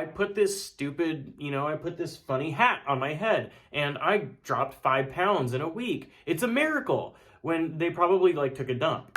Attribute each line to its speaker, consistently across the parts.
Speaker 1: I put this stupid, I put this funny hat on my head and I dropped 5 pounds in a week. It's a miracle, when they probably took a dump.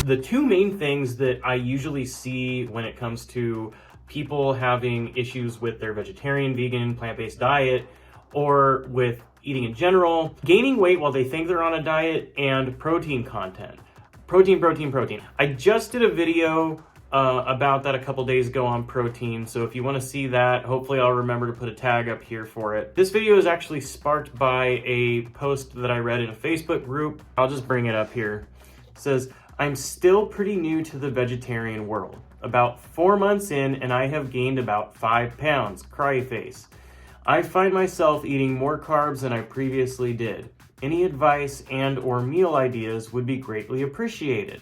Speaker 1: The two main things that I usually see when it comes to people having issues with their vegetarian, vegan, plant-based diet, or with eating in general, gaining weight while they think they're on a diet, and protein content. Protein. I just did a video about that a couple days ago on protein, so if you want to see that, hopefully I'll remember to put a tag up here for it. This video is actually sparked by a post that I read in a Facebook group. I'll just bring it up here. It says, "I'm still pretty new to the vegetarian world. About 4 months in and I have gained about 5 pounds, cry face. I find myself eating more carbs than I previously did. Any advice and or meal ideas would be greatly appreciated.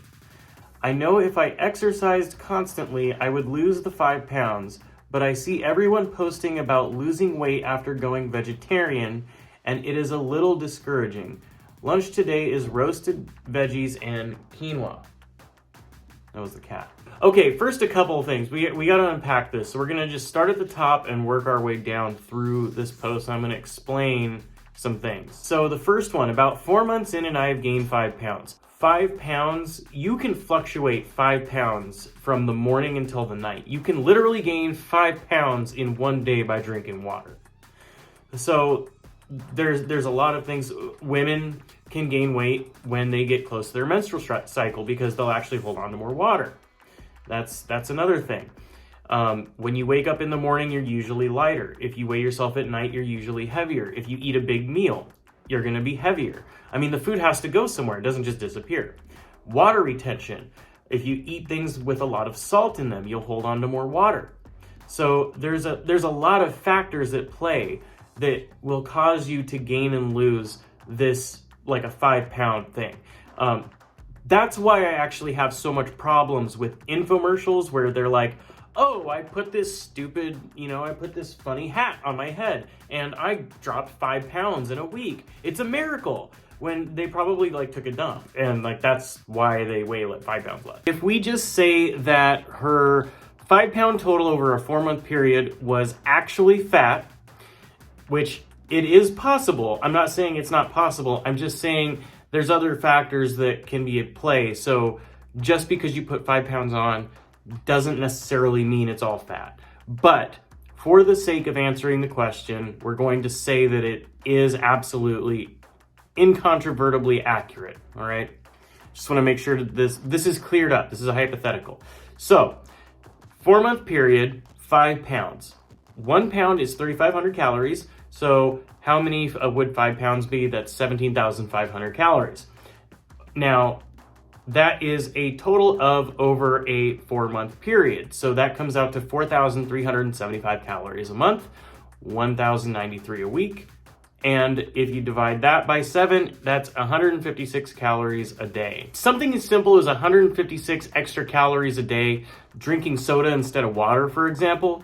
Speaker 1: I know if I exercised constantly, I would lose the 5 pounds, but I see everyone posting about losing weight after going vegetarian, and it is a little discouraging. Lunch today is roasted veggies and quinoa." That was the cat. Okay, first a couple of things. We got to unpack this. So we're going to just start at the top and work our way down through this post. I'm going to explain some things. So the first one, about 4 months in and I have gained 5 pounds. 5 pounds, you can fluctuate 5 pounds from the morning until the night. You can literally gain 5 pounds in one day by drinking water. So there's a lot of things. Women can gain weight when they get close to their menstrual cycle because they'll actually hold on to more water. That's another thing. When you wake up in the morning, you're usually lighter. If you weigh yourself at night, you're usually heavier. If you eat a big meal, you're going to be heavier. I mean, the food has to go somewhere. It doesn't just disappear. Water retention. If you eat things with a lot of salt in them, you'll hold on to more water. So there's a lot of factors at play that will cause you to gain and lose this, like a 5 pound thing. That's why I actually have so much problems with infomercials where they're like, "Oh, I put this stupid, I put this funny hat on my head and I dropped 5 pounds in a week. It's a miracle," when they probably took a dump, and that's why they weigh 5 pounds less. If we just say that her 5 pound total over a 4-month period was actually fat, which it is possible. I'm not saying it's not possible. I'm just saying there's other factors that can be at play. So just because you put 5 pounds on doesn't necessarily mean it's all fat. But for the sake of answering the question, we're going to say that it is absolutely incontrovertibly accurate. All right. Just want to make sure that this is cleared up. This is a hypothetical. So 4-month period, 5 pounds. 1 pound is 3,500 calories. So how many would 5 pounds be? That's 17,500 calories. Now, that is a total of over a 4-month period. So that comes out to 4,375 calories a month, 1,093 a week. And if you divide that by 7, that's 156 calories a day. Something as simple as 156 extra calories a day, drinking soda instead of water, for example,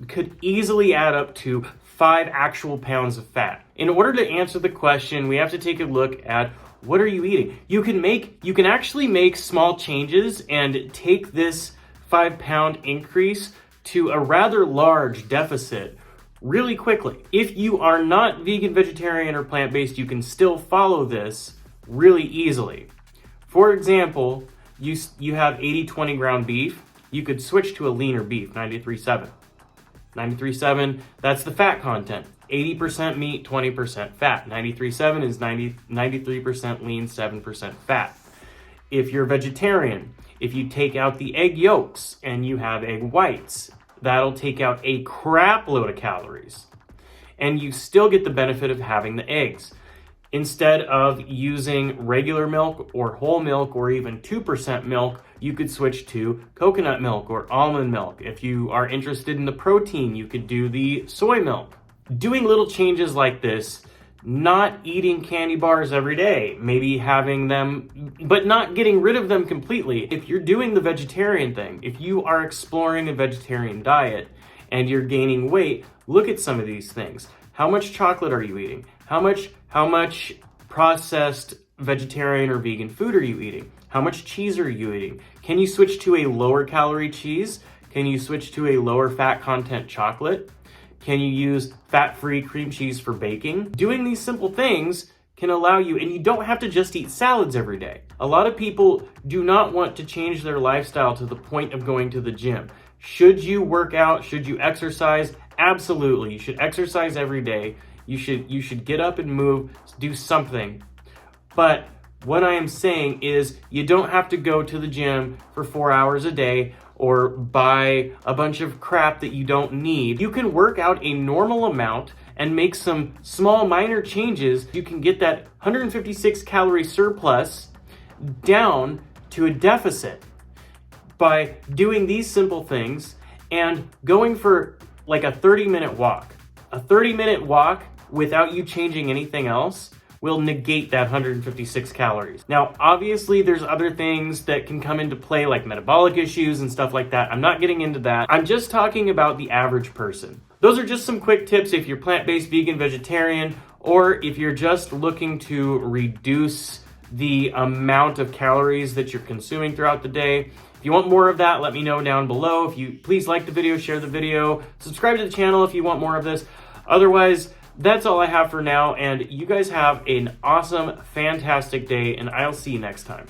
Speaker 1: could easily add up to 5 actual pounds of fat. In order to answer the question, we have to take a look at what are you eating. You can actually make small changes and take this 5 pound increase to a rather large deficit really quickly. If you are not vegan, vegetarian, or plant-based, you can still follow this really easily. For example, you have 80-20 ground beef. You could switch to a leaner beef, 93.7. 93.7, that's the fat content. 80% meat, 20% fat. 93.7 is 93% lean, 7% fat. If you're vegetarian, if you take out the egg yolks and you have egg whites, that'll take out a crap load of calories. And you still get the benefit of having the eggs. Instead of using regular milk or whole milk or even 2% milk, you could switch to coconut milk or almond milk. If you are interested in the protein, you could do the soy milk. Doing little changes like this, not eating candy bars every day, maybe having them, but not getting rid of them completely. If you're doing the vegetarian thing, if you are exploring a vegetarian diet and you're gaining weight, look at some of these things. How much chocolate are you eating? How much processed vegetarian or vegan food are you eating? How much cheese are you eating? Can you switch to a lower calorie cheese? Can you switch to a lower fat content chocolate? Can you use fat-free cream cheese for baking? Doing these simple things can allow you, and you don't have to just eat salads every day. A lot of people do not want to change their lifestyle to the point of going to the gym. Should you work out? Should you exercise? Absolutely. You should exercise every day. You should get up and move, do something. But what I am saying is you don't have to go to the gym for 4 hours a day or buy a bunch of crap that you don't need. You can work out a normal amount and make some small minor changes. You can get that 156 calorie surplus down to a deficit by doing these simple things and going for like a 30-minute walk. A 30-minute walk without you changing anything else will negate that 156 calories. Now, obviously, there's other things that can come into play, like metabolic issues and stuff like that. I'm not getting into that. I'm just talking about the average person. Those are just some quick tips if you're plant-based, vegan, vegetarian, or if you're just looking to reduce the amount of calories that you're consuming throughout the day. If you want more of that, let me know down below. If you please like the video, share the video, subscribe to the channel if you want more of this. Otherwise, that's all I have for now, and you guys have an awesome, fantastic day, and I'll see you next time.